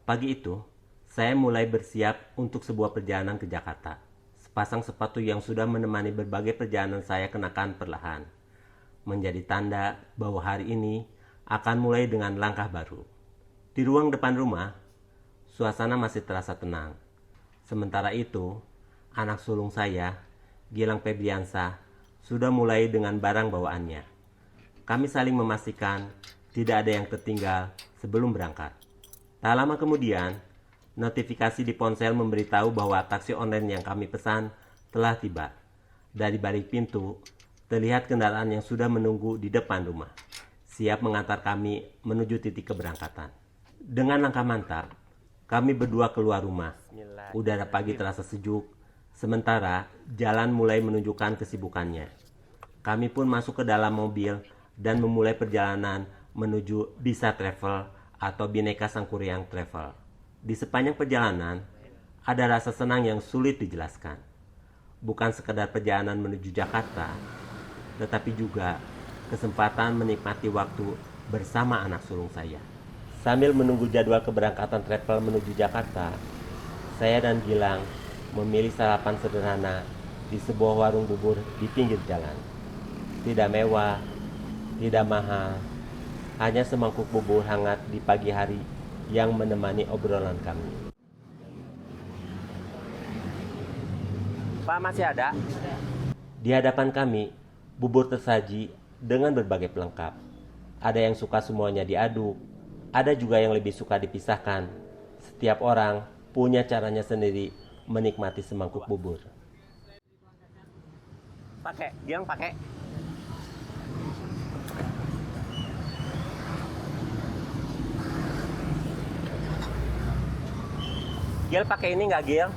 Pagi itu, saya mulai bersiap untuk sebuah perjalanan ke Jakarta. Sepasang sepatu yang sudah menemani berbagai perjalanan saya kenakan perlahan, menjadi tanda bahwa hari ini akan mulai dengan langkah baru. Di ruang depan rumah, suasana masih terasa tenang. Sementara itu, anak sulung saya, Gilang Febriansa, sudah mulai dengan barang bawaannya. Kami saling memastikan tidak ada yang tertinggal sebelum berangkat. Tak lama kemudian, notifikasi di ponsel memberitahu bahwa taksi online yang kami pesan telah tiba. Dari balik pintu, terlihat kendaraan yang sudah menunggu di depan rumah, siap mengantar kami menuju titik keberangkatan. Dengan langkah mantap, kami berdua keluar rumah. Udara pagi terasa sejuk, sementara jalan mulai menunjukkan kesibukannya. Kami pun masuk ke dalam mobil dan memulai perjalanan menuju Bisa Travel atau Bhinneka Sangkuriang Travel. Di sepanjang perjalanan, ada rasa senang yang sulit dijelaskan. Bukan sekedar perjalanan menuju Jakarta, tetapi juga kesempatan menikmati waktu bersama anak sulung saya. Sambil menunggu jadwal keberangkatan travel menuju Jakarta, saya dan Gilang memilih sarapan sederhana di sebuah warung bubur di pinggir jalan. Tidak mewah, tidak mahal, hanya semangkuk bubur hangat di pagi hari yang menemani obrolan kami. Pak, masih ada? Di hadapan kami, bubur tersaji dengan berbagai pelengkap. Ada yang suka semuanya diaduk, ada juga yang lebih suka dipisahkan. Setiap orang punya caranya sendiri menikmati semangkuk bubur. Pakai, Gilang pakai. Gil pakai ini nggak Gil?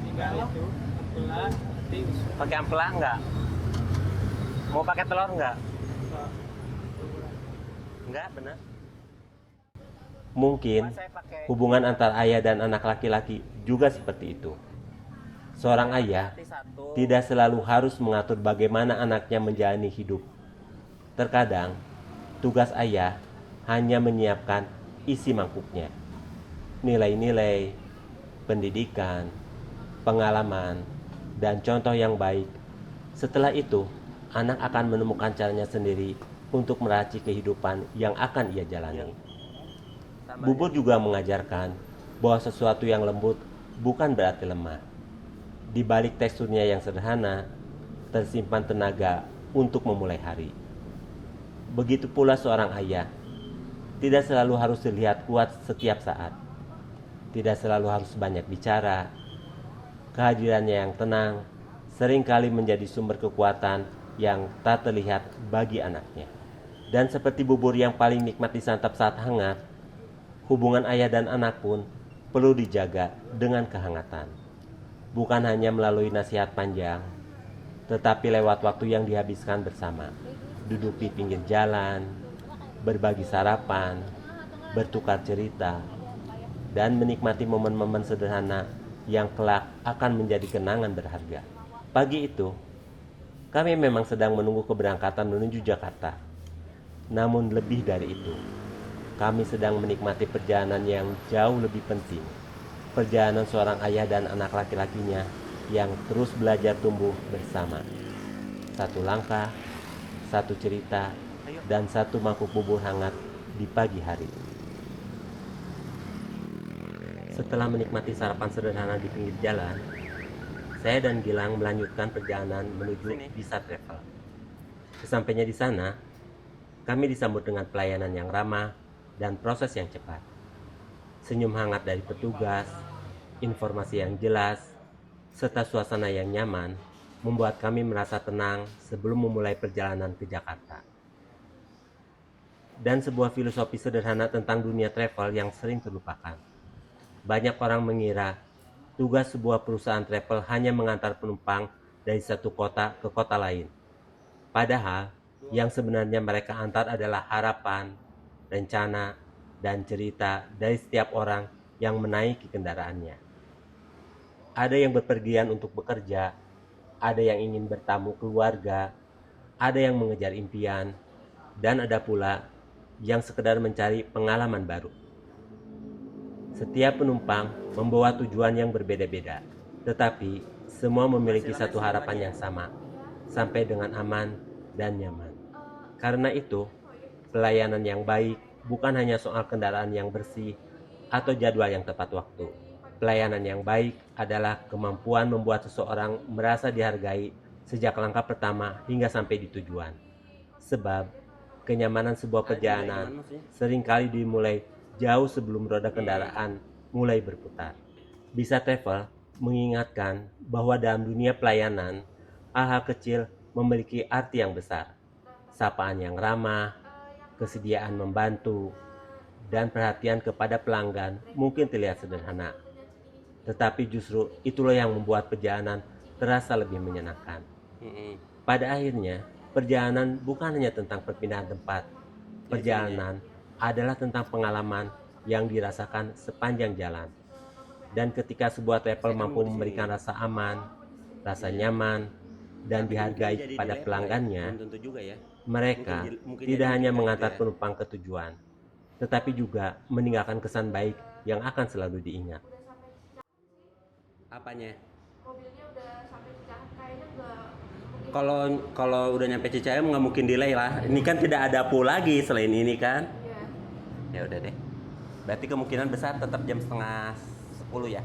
Tinggal itu ampela nanti Pakai ampela nggak? Mau pakai telur nggak? Nggak, benar. Mungkin hubungan antar ayah dan anak laki-laki juga seperti itu. Seorang ayah tidak selalu harus mengatur bagaimana anaknya menjalani hidup. Terkadang, tugas ayah hanya menyiapkan isi mangkuknya. Nilai-nilai, pendidikan, pengalaman, dan contoh yang baik. Setelah itu, anak akan menemukan caranya sendiri untuk meracik kehidupan yang akan ia jalani. Bubur juga mengajarkan bahwa sesuatu yang lembut bukan berarti lemah. Di balik teksturnya yang sederhana, tersimpan tenaga untuk memulai hari. Begitu pula seorang ayah, tidak selalu harus terlihat kuat setiap saat. Tidak selalu harus banyak bicara. Kehadirannya yang tenang seringkali menjadi sumber kekuatan yang tak terlihat bagi anaknya. Dan seperti bubur yang paling nikmat disantap saat hangat, hubungan ayah dan anak pun perlu dijaga dengan kehangatan. Bukan hanya melalui nasihat panjang, tetapi lewat waktu yang dihabiskan bersama. Duduk di pinggir jalan, berbagi sarapan, bertukar cerita, dan menikmati momen-momen sederhana yang kelak akan menjadi kenangan berharga. Pagi itu, kami memang sedang menunggu keberangkatan menuju Jakarta. Namun lebih dari itu, kami sedang menikmati perjalanan yang jauh lebih penting. Perjalanan seorang ayah dan anak laki-lakinya yang terus belajar tumbuh bersama. Satu langkah, satu cerita, dan satu mangkuk bubur hangat di pagi hari. Setelah menikmati sarapan sederhana di pinggir jalan, saya dan Gilang melanjutkan perjalanan menuju Bisa Travel. Sesampainya di sana, kami disambut dengan pelayanan yang ramah dan proses yang cepat. Senyum hangat dari petugas, informasi yang jelas, serta suasana yang nyaman membuat kami merasa tenang sebelum memulai perjalanan ke Jakarta. Dan sebuah filosofi sederhana tentang dunia travel yang sering terlupakan. Banyak orang mengira tugas sebuah perusahaan travel hanya mengantar penumpang dari satu kota ke kota lain. Padahal, yang sebenarnya mereka antar adalah harapan, rencana, dan cerita dari setiap orang yang menaiki kendaraannya. Ada yang bepergian untuk bekerja, ada yang ingin bertamu keluarga, ada yang mengejar impian, dan ada pula yang sekedar mencari pengalaman baru. Setiap penumpang membawa tujuan yang berbeda-beda, tetapi semua memiliki satu harapan yang sama, sampai dengan aman dan nyaman. Karena itu, pelayanan yang baik bukan hanya soal kendaraan yang bersih atau jadwal yang tepat waktu. Pelayanan yang baik adalah kemampuan membuat seseorang merasa dihargai sejak langkah pertama hingga sampai di tujuan. Sebab, kenyamanan sebuah perjalanan seringkali dimulai jauh sebelum roda kendaraan mulai berputar. Bisa Travel mengingatkan bahwa dalam dunia pelayanan, hal-hal kecil memiliki arti yang besar. Sapaan yang ramah, kesediaan membantu, dan perhatian kepada pelanggan mungkin terlihat sederhana. Tetapi justru itulah yang membuat perjalanan terasa lebih menyenangkan. Pada akhirnya, perjalanan bukan hanya tentang perpindahan tempat. Perjalanan adalah tentang pengalaman yang dirasakan sepanjang jalan. Dan ketika sebuah travel mampu memberikan rasa aman, rasa nyaman, dan dihargai pada pelanggannya, mereka tidak hanya mengantar penumpang ke tujuan, tetapi juga meninggalkan kesan baik yang akan selalu diingat. Apanya? Mobilnya udah sampai Cicahem kayaknya nggak mungkin. Kalau udah nyampe Cicahem nggak mungkin delay lah. Ini kan tidak ada pool lagi selain ini kan. Iya. Ya udah deh. Berarti kemungkinan besar tetap jam setengah 10 ya.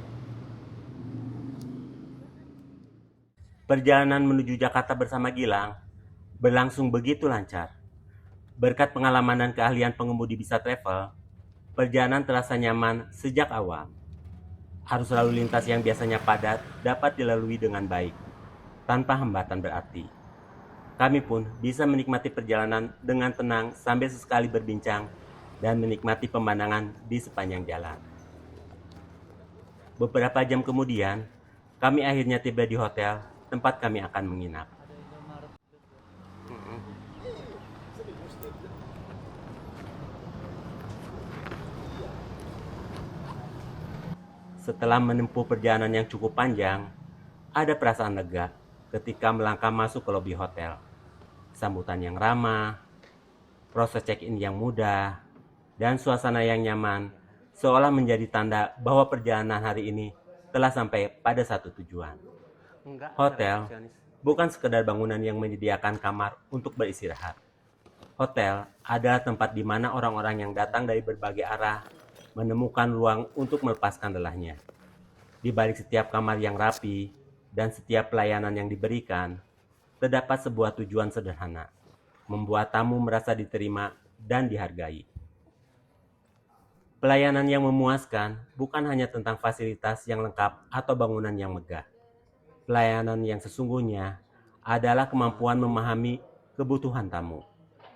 Perjalanan menuju Jakarta bersama Gilang berlangsung begitu lancar. Berkat pengalaman dan keahlian pengemudi Bisa Travel, perjalanan terasa nyaman sejak awal. Arus lalu lintas yang biasanya padat dapat dilalui dengan baik, tanpa hambatan berarti. Kami pun bisa menikmati perjalanan dengan tenang sambil sesekali berbincang dan menikmati pemandangan di sepanjang jalan. Beberapa jam kemudian, kami akhirnya tiba di hotel tempat kami akan menginap. Setelah menempuh perjalanan yang cukup panjang, ada perasaan lega ketika melangkah masuk ke lobi hotel. Sambutan yang ramah, proses check-in yang mudah, dan suasana yang nyaman seolah menjadi tanda bahwa perjalanan hari ini telah sampai pada satu tujuan. Hotel bukan sekedar bangunan yang menyediakan kamar untuk beristirahat. Hotel adalah tempat di mana orang-orang yang datang dari berbagai arah menemukan ruang untuk melepaskan lelahnya. Di balik setiap kamar yang rapi dan setiap pelayanan yang diberikan, terdapat sebuah tujuan sederhana, membuat tamu merasa diterima dan dihargai. Pelayanan yang memuaskan bukan hanya tentang fasilitas yang lengkap atau bangunan yang megah. Pelayanan yang sesungguhnya adalah kemampuan memahami kebutuhan tamu,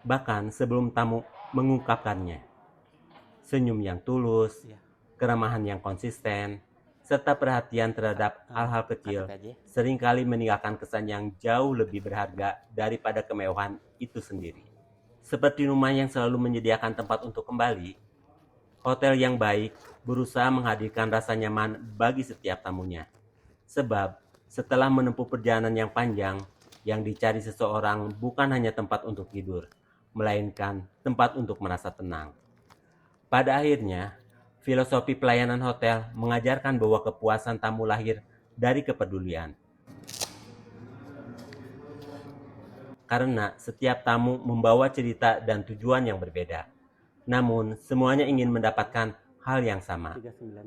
bahkan sebelum tamu mengungkapkannya. Senyum yang tulus, keramahan yang konsisten, serta perhatian terhadap hal-hal kecil seringkali meninggalkan kesan yang jauh lebih berharga daripada kemewahan itu sendiri. Seperti rumah yang selalu menyediakan tempat untuk kembali, hotel yang baik berusaha menghadirkan rasa nyaman bagi setiap tamunya. Sebab setelah menempuh perjalanan yang panjang, yang dicari seseorang bukan hanya tempat untuk tidur, melainkan tempat untuk merasa tenang. Pada akhirnya, filosofi pelayanan hotel mengajarkan bahwa kepuasan tamu lahir dari kepedulian. Karena setiap tamu membawa cerita dan tujuan yang berbeda. Namun, semuanya ingin mendapatkan hal yang sama.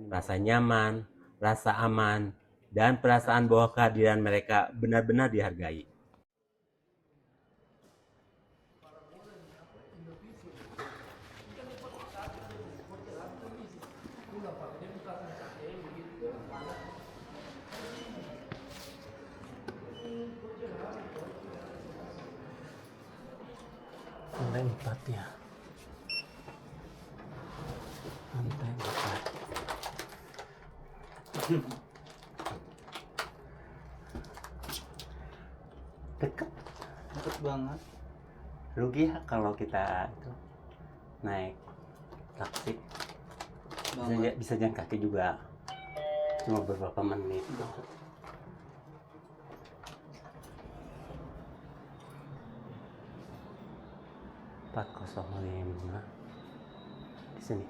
Rasa nyaman, rasa aman, dan perasaan bahwa kehadiran mereka benar-benar dihargai. Lantai 4 ya. Lantai 4. Dekat, Deket banget. rugi ya kalau kita itu naik taksi. Bisa jalan kaki juga, cuma beberapa menit. 405 di sini.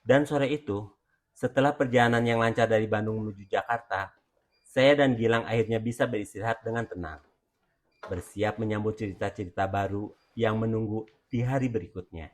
Dan sore itu, setelah perjalanan yang lancar dari Bandung menuju Jakarta, saya dan Gilang akhirnya bisa beristirahat dengan tenang, bersiap menyambut cerita-cerita baru yang menunggu di hari berikutnya.